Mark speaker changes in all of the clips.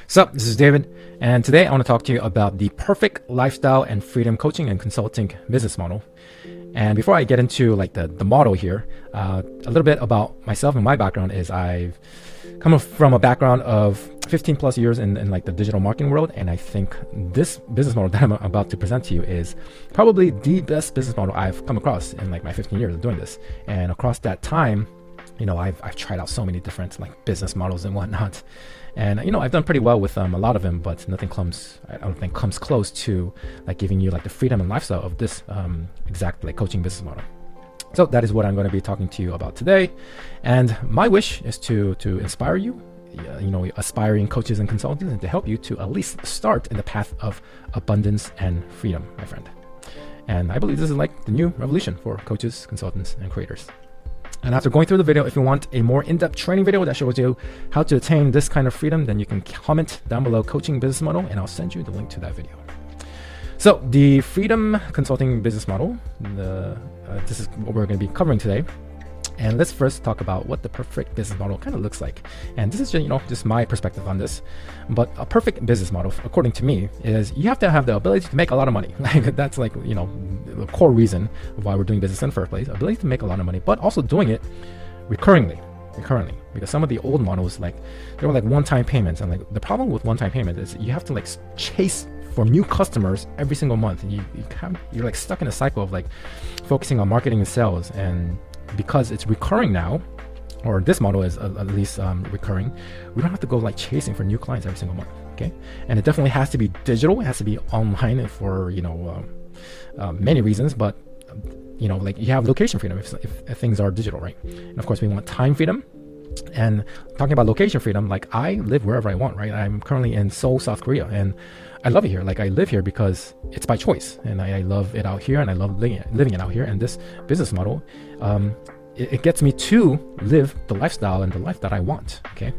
Speaker 1: Sup, this is David, and today I want to talk to you about the perfect lifestyle and freedom coaching and consulting business model. And before I get into like the model here, a little bit about myself and my background is I've come from a background of 15 plus years in like the digital marketing world, and I think this business model that I'm about to present to you is probably the best business model I've come across in like my 15 years of doing this. And across that time, I've tried out so many different like business models and whatnot, and I've done pretty well with a lot of them, but nothing I don't think comes close to like giving you like the freedom and lifestyle of this exact like coaching business model. So that is what I'm going to be talking to you about today, and my wish is to inspire you, aspiring coaches and consultants, and to help you to at least start in the path of abundance and freedom, my friend. And I believe this is like the new revolution for coaches, consultants, and creators. And after going through the video, if you want a more in-depth training video that shows you how to attain this kind of freedom, then you can comment down below coaching business model, and I'll send you the link to that video. So the freedom consulting business model, this is what we're going to be covering today. And let's first talk about what the perfect business model kind of looks like. And this is just my perspective on this. But a perfect business model, according to me, is you have to have the ability to make a lot of money. Like that's like, the core reason of why we're doing business in the first place, ability to make a lot of money, but also doing it recurringly. Because some of the old models, like they were like one-time payments. And like the problem with one-time payment is you have to like chase for new customers every single month. And you're like stuck in a cycle of like focusing on marketing and sales. And because it's recurring now, or this model is at least recurring, we don't have to go like chasing for new clients every single month. Okay. And it definitely has to be digital. It has to be online for, many reasons, but like you have location freedom if things are digital, right? And of course we want time freedom. And talking about location freedom, like I live wherever I want, right? I'm currently in Seoul, South Korea, and I love it here. Like I live here because it's by choice, and I love it out here, and I love living it out here. And this business model, it gets me to live the lifestyle and the life that I want. Okay.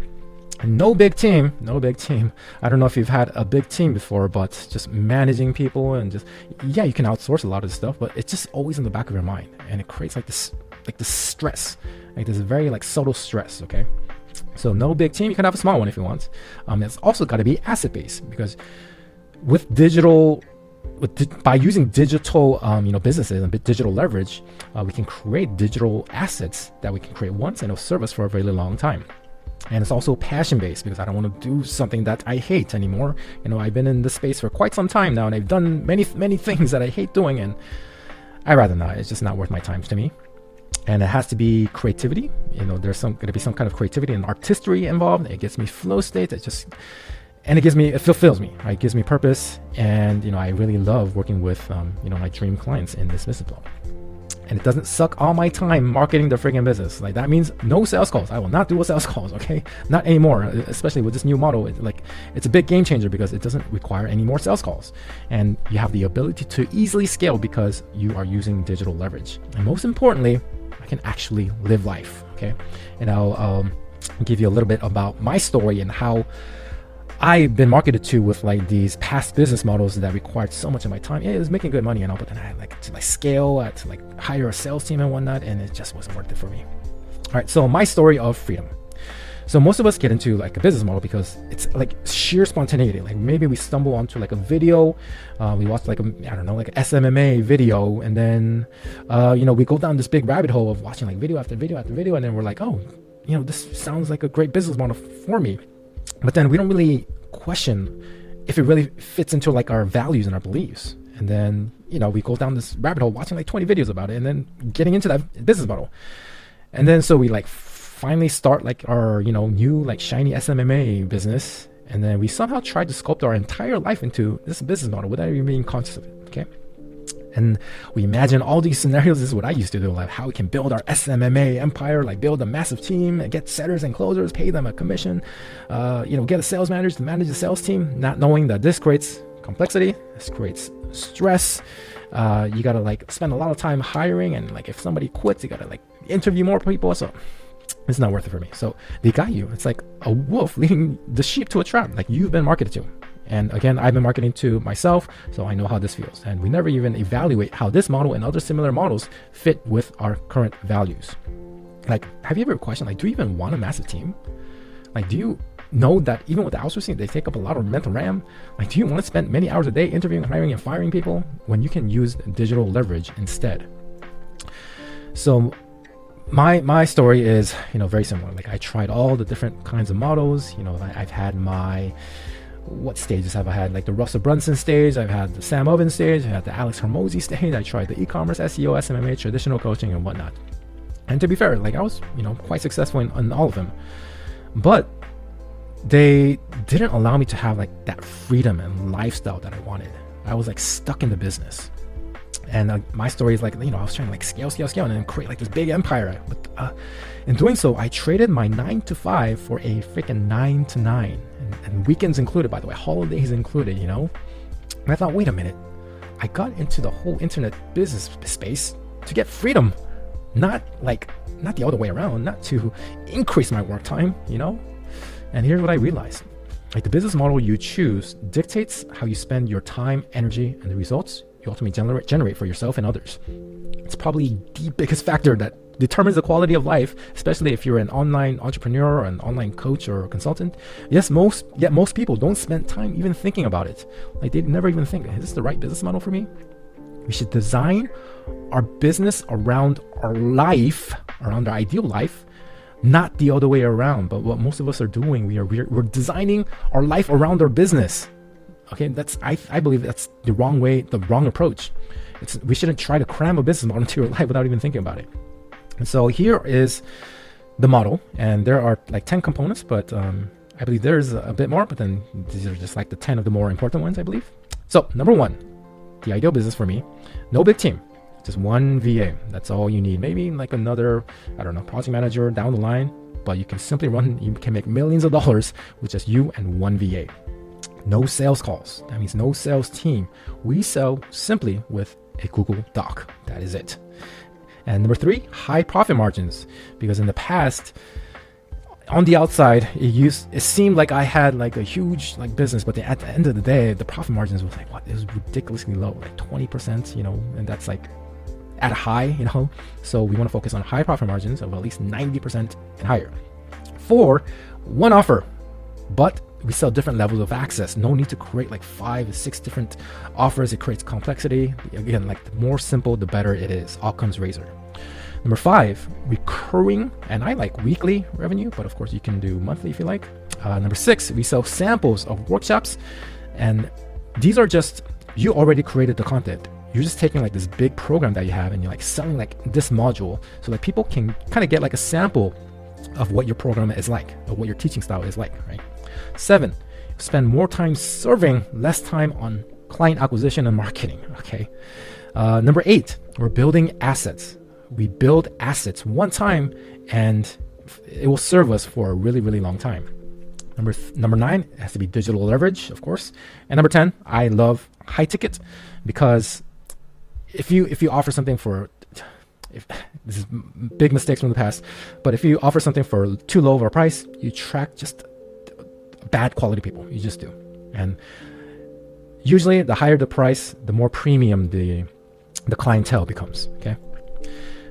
Speaker 1: And no big team. I don't know if you've had a big team before, but just managing people and you can outsource a lot of this stuff, but it's just always in the back of your mind, and it creates like this stress, like this very like subtle stress. Okay. So no big team. You can have a small one if you want. It's also got to be asset based, because by using digital, businesses and digital leverage, we can create digital assets that we can create once and it'll serve us for a very long time. And it's also passion based, because I don't want to do something that I hate anymore. I've been in this space for quite some time now, and I've done many things that I hate doing, and I'd rather not. It's just not worth my time to me. And it has to be creativity. There's going to be some kind of creativity and artistry involved. It gets me flow state. It fulfills me. Right? It gives me purpose. And, I really love working with, my dream clients in this business model. And it doesn't suck all my time marketing the friggin' business. Like that means no sales calls. I will not do sales calls. Okay. Not anymore. Especially with this new model. It's a big game changer, because it doesn't require any more sales calls. And you have the ability to easily scale because you are using digital leverage. And most importantly, I can actually live life. Okay. And I'll give you a little bit about my story and how I've been marketed to with like these past business models that required so much of my time. Yeah, it was making good money and all, but then I had like to like scale, I had to like hire a sales team and whatnot, and it just wasn't worth it for me. All right, so my story of freedom. So most of us get into like a business model because it's like sheer spontaneity. Like maybe we stumble onto like a video, we watch like like an SMMA video, and then we go down this big rabbit hole of watching like video after video after video, and then we're like, oh, this sounds like a great business model for me. But then we don't really question if it really fits into like our values and our beliefs. And then, we go down this rabbit hole watching like 20 videos about it, and then getting into that business model. And then so we like finally start like our, new like shiny SMMA business. And then we somehow try to sculpt our entire life into this business model without even being conscious of it. Okay. And we imagine all these scenarios. This is what I used to do, like how we can build our SMMA empire, like build a massive team and get setters and closers, pay them a commission, get a sales manager to manage the sales team, not knowing that this creates complexity, this creates stress. You got to like spend a lot of time hiring, and like if somebody quits, you got to like interview more people. So it's not worth it for me. So they got you. It's like a wolf leading the sheep to a trap, like you've been marketed to. And again, I've been marketing to myself, so I know how this feels. And we never even evaluate how this model and other similar models fit with our current values. Like, have you ever questioned, like, do you even want a massive team? Like, do you know that even with the outsourcing, they take up a lot of mental RAM. Like, do you want to spend many hours a day interviewing, hiring, and firing people when you can use digital leverage instead? So my story is, very similar. Like, I tried all the different kinds of models. I've had what stages have I had? Like the Russell Brunson stage, I've had the Sam Ovens stage, I had the Alex Hormozy stage, I tried the e-commerce, SEO, SMMA, traditional coaching, and whatnot. And to be fair, like, I was, quite successful in all of them. But they didn't allow me to have like that freedom and lifestyle that I wanted. I was like stuck in the business. And my story is like, I was trying to like scale, and then create like this big empire. But in doing so, I traded my 9 to 5 for a freaking 9 to 9, and weekends included, by the way, holidays included, And I thought, wait a minute, I got into the whole internet business space to get freedom, not the other way around, not to increase my work time, And here's what I realized. Like, the business model you choose dictates how you spend your time, energy, and the results you ultimately generate for yourself and others. It's probably the biggest factor that determines the quality of life, especially if you're an online entrepreneur or an online coach or consultant. Yet most people don't spend time even thinking about it. Like, they never even think, is this the right business model for me? We should design our business around our life, around our ideal life, not the other way around. But what most of us are doing, we're designing our life around our business. Okay, I believe that's the wrong way, the wrong approach. We shouldn't try to cram a business model into your life without even thinking about it. And so here is the model, and there are like 10 components, but I believe there's a bit more, but then these are just like the 10 of the more important ones, I believe. So number 1, the ideal business for me, no big team, just one VA. That's all you need. Maybe like another, project manager down the line, but you can make millions of dollars with just you and one VA. No sales calls. That means no sales team. We sell simply with a Google Doc. That is it. And number 3, high profit margins. Because in the past, on the outside, it seemed like I had like a huge like business, but at the end of the day, the profit margins was like, it was ridiculously low, like 20%, and that's like at a high, So we want to focus on high profit margins of at least 90% and higher. 4, one offer, but we sell different levels of access. No need to create like 5 or 6 different offers. It creates complexity. Again, like the more simple, the better it is. Occam's razor. Number 5, recurring, and I like weekly revenue, but of course you can do monthly if you like. Number 6, we sell samples of workshops, and these are just, you already created the content. You're just taking like this big program that you have, and you're like selling like this module so that people can kind of get like a sample of what your program is like, or what your teaching style is like, right? 7, spend more time serving, less time on client acquisition and marketing. Okay. Number 8, we're building assets. We build assets one time, and it will serve us for a really, really long time. Number 9, it has to be digital leverage, of course. And number 10, I love high ticket, because if you offer something this is big mistakes from the past, but if you offer something for too low of a price, you attract just bad quality people. You just do. And usually the higher the price, the more premium the clientele becomes. Okay.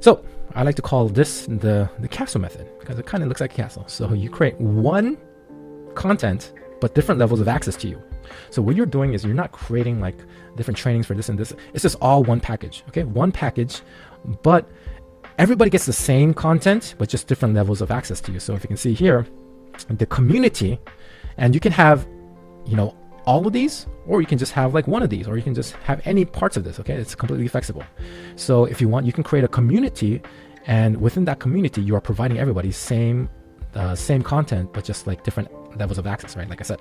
Speaker 1: So I like to call this the castle method, because it kind of looks like a castle. So you create one content, but different levels of access to you. So what you're doing is you're not creating like different trainings for this and this. It's just all one package. Okay. One package, but everybody gets the same content, but just different levels of access to you. So if you can see here, the community, and you can have, all of these, or you can just have like one of these, or you can just have any parts of this. Okay. It's completely flexible. So if you want, you can create a community, and within that community, you are providing everybody same content, but just like different levels of access, right? Like I said.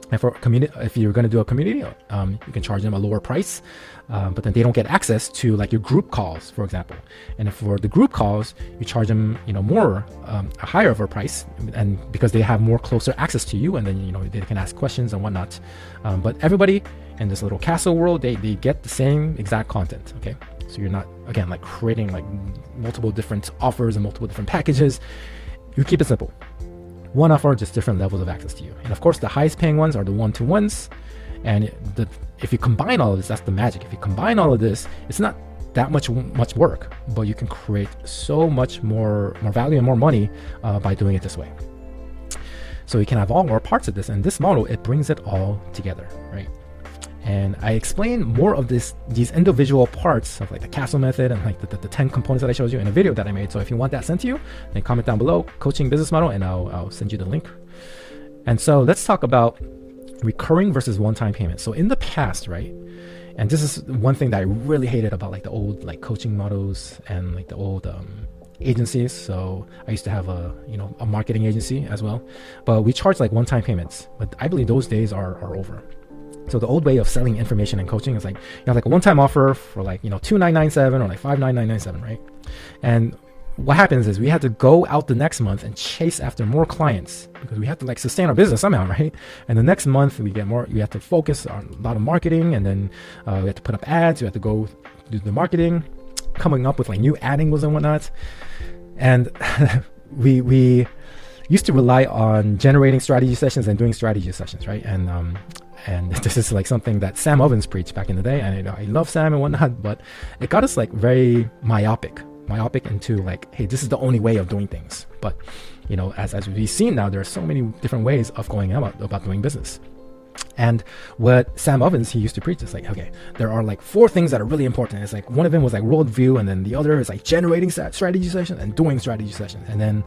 Speaker 1: And for community, if you're going to do a community, you can charge them a lower price, but then they don't get access to like your group calls, for example. And if for the group calls, you charge them, more, a higher of a price, and because they have more closer access to you, and then they can ask questions and whatnot. But everybody in this little castle world, they get the same exact content. Okay, so you're not again like creating like multiple different offers and multiple different packages. You keep it simple. One offer, just different levels of access to you. And of course, the highest paying ones are the one-to-ones. And if you combine all of this, that's the magic. If you combine all of this, it's not that much work, but you can create so much more value and more money by doing it this way. So we can have all or parts of this, and this model, it brings it all together, right? And I explain more of these individual parts of like the castle method and like the 10 components that I showed you in a video that I made. So if you want that sent to you, then comment down below, coaching business model, and I'll send you the link. And so let's talk about recurring versus one-time payment. So in the past, right? And this is one thing that I really hated about like the old like coaching models and like the old agencies. So I used to have a marketing agency as well, but we charge like one-time payments. But I believe those days are over. So the old way of selling information and coaching is like you have like a one-time offer for like $2,997 or like $5,997, right? And what happens is we had to go out the next month and chase after more clients because we have to like sustain our business somehow, right? And the next month we get more. We have to focus on a lot of marketing, and then we have to put up ads. We have to go do the marketing, coming up with like new ad angles and whatnot. And we used to rely on generating strategy sessions and doing strategy sessions, right? And this is like something that Sam Ovens preached back in the day. And I love Sam and whatnot, but it got us like very myopic into like, hey, this is the only way of doing things. But, as we've seen now, there are so many different ways of going about doing business. And what Sam Ovens, he used to preach is like, okay, there are like 4 things that are really important. It's like one of them was like worldview, and then the other is like generating strategy sessions and doing strategy sessions. And then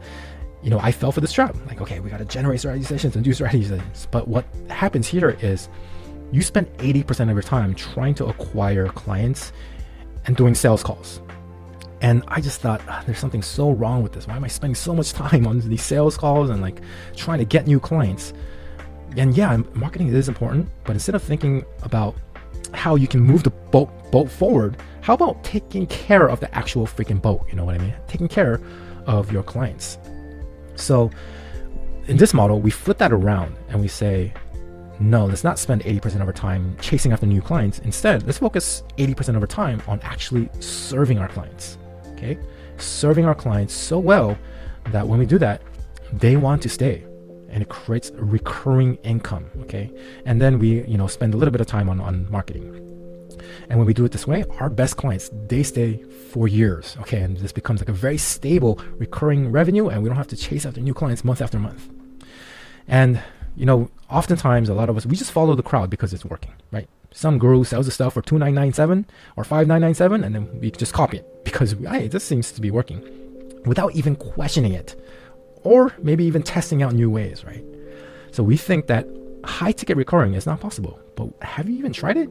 Speaker 1: I fell for this trap. Like, okay, we got to generate strategy sessions and do strategy sessions. But what happens here is you spend 80% of your time trying to acquire clients and doing sales calls. And I just thought, there's something so wrong with this. Why am I spending so much time on these sales calls and like trying to get new clients? And yeah, marketing is important, but instead of thinking about how you can move the boat forward, how about taking care of the actual freaking boat? You know what I mean? Taking care of your clients. So in this model, we flip that around and we say, no, let's not spend 80% of our time chasing after new clients. Instead, let's focus 80% of our time on actually serving our clients. Okay? Serving our clients so well that when we do that, they want to stay, and it creates a recurring income. Okay? And then we, spend a little bit of time on marketing. And when we do it this way, our best clients, they stay for years. Okay. And this becomes like a very stable recurring revenue, and we don't have to chase after new clients month after month. And, oftentimes a lot of us, we just follow the crowd because it's working, right? Some guru sells the stuff for $2,997 or $5,997, and then we just copy it because, hey, this seems to be working without even questioning it, or maybe even testing out new ways, right? So we think that high ticket recurring is not possible, but have you even tried it?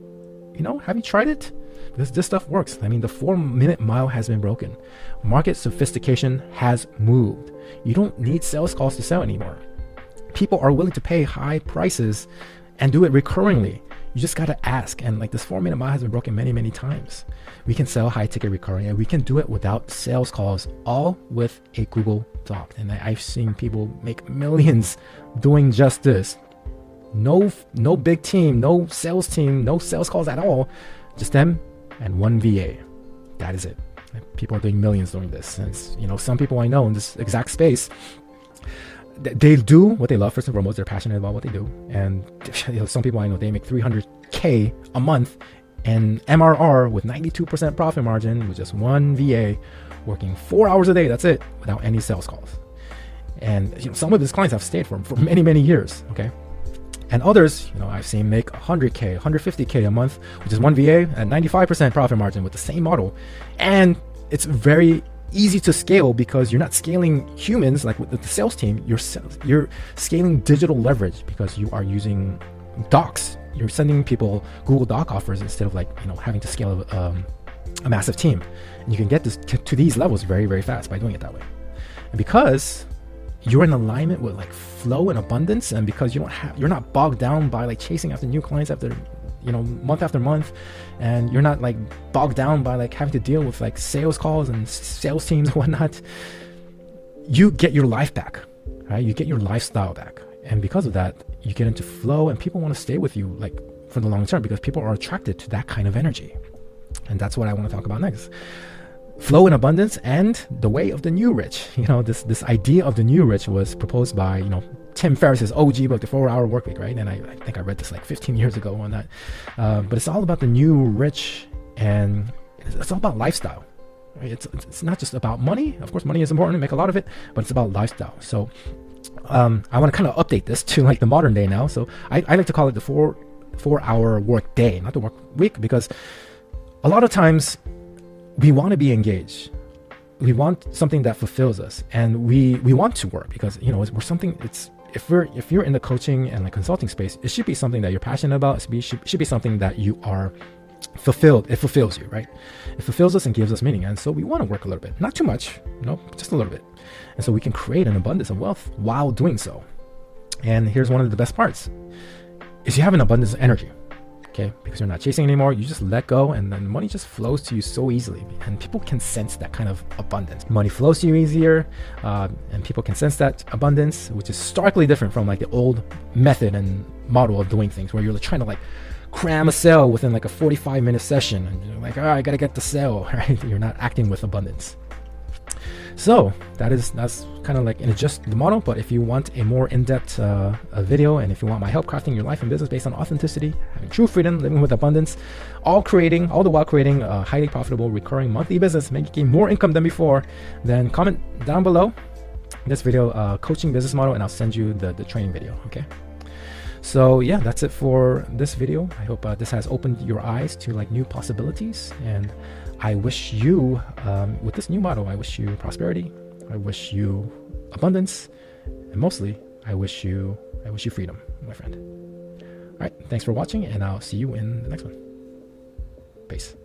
Speaker 1: Have you tried it? Because this stuff works. I mean, the 4-minute mile has been broken. Market sophistication has moved. You don't need sales calls to sell anymore. People are willing to pay high prices and do it recurringly. You just got to ask. And like this 4-minute mile has been broken many, many times. We can sell high ticket recurring, and we can do it without sales calls, all with a Google Doc. And I've seen people make millions doing just this. No big team, no sales team, no sales calls at all. Just them and one VA. That is it. People are doing millions doing this. And some people I know in this exact space, they do what they love. First and foremost, they're passionate about what they do. And some people I know, they make $300K a month in MRR with 92% profit margin with just one VA working 4 hours a day. That's it, without any sales calls. And some of his clients have stayed for many, many years. Okay. And others, I've seen make 100K, 150K a month, which is one VA at 95% profit margin with the same model. And it's very easy to scale because you're not scaling humans like with the sales team. You're scaling digital leverage because you are using docs. You're sending people Google Doc offers instead of having to scale a massive team. And you can get this to these levels very, very fast by doing it that way. And because you're in alignment with flow and abundance, and because you're not bogged down by chasing after new clients after month after month, and you're not bogged down by having to deal with sales calls and sales teams and whatnot, you get your life back, right? You get your lifestyle back. And because of that, you get into flow, and people want to stay with you for the long term because people are attracted to that kind of energy. And that's what I want to talk about next. Flow and abundance and the way of the new rich. This idea of the new rich was proposed by, Tim Ferriss's OG book, The 4-Hour Workweek, right? And I think I read this 15 years ago on that. But it's all about the new rich, and it's all about lifestyle. Right? It's not just about money. Of course, money is important to make a lot of it, but it's about lifestyle. So I want to kind of update this to like the modern day now. So I like to call it the 4-hour work day, not the work week, because a lot of times we want to be engaged. We want something that fulfills us, and we want to work because, you know, we're something. It's if you're in the coaching and like consulting space, it should be something that you're passionate about. It should be something that you are fulfilled. It fulfills you, right? It fulfills us and gives us meaning. And so we want to work a little bit, not too much, just a little bit. And so we can create an abundance of wealth while doing so. And here's one of the best parts is you have an abundance of energy. Okay, because you're not chasing anymore, you just let go, and then money just flows to you so easily, and people can sense that kind of abundance. Money flows to you easier, and people can sense that abundance, which is starkly different from like the old method and model of doing things, where you're trying to like cram a sale within like a 45-minute session, and you're like, oh, I gotta get the sale, right? You're not acting with abundance. So that's kind of like in just the model. But if you want a more in-depth video, and if you want my help crafting your life and business based on authenticity, having true freedom, living with abundance, all the while creating a highly profitable recurring monthly business, making more income than before, then comment down below this video, coaching business model, and I'll send you the training video. Okay. So yeah, that's it for this video. I hope this has opened your eyes to like new possibilities, and I wish you, with this new model, I wish you prosperity, I wish you abundance, and mostly, I wish you freedom, my friend. All right, thanks for watching, and I'll see you in the next one. Peace.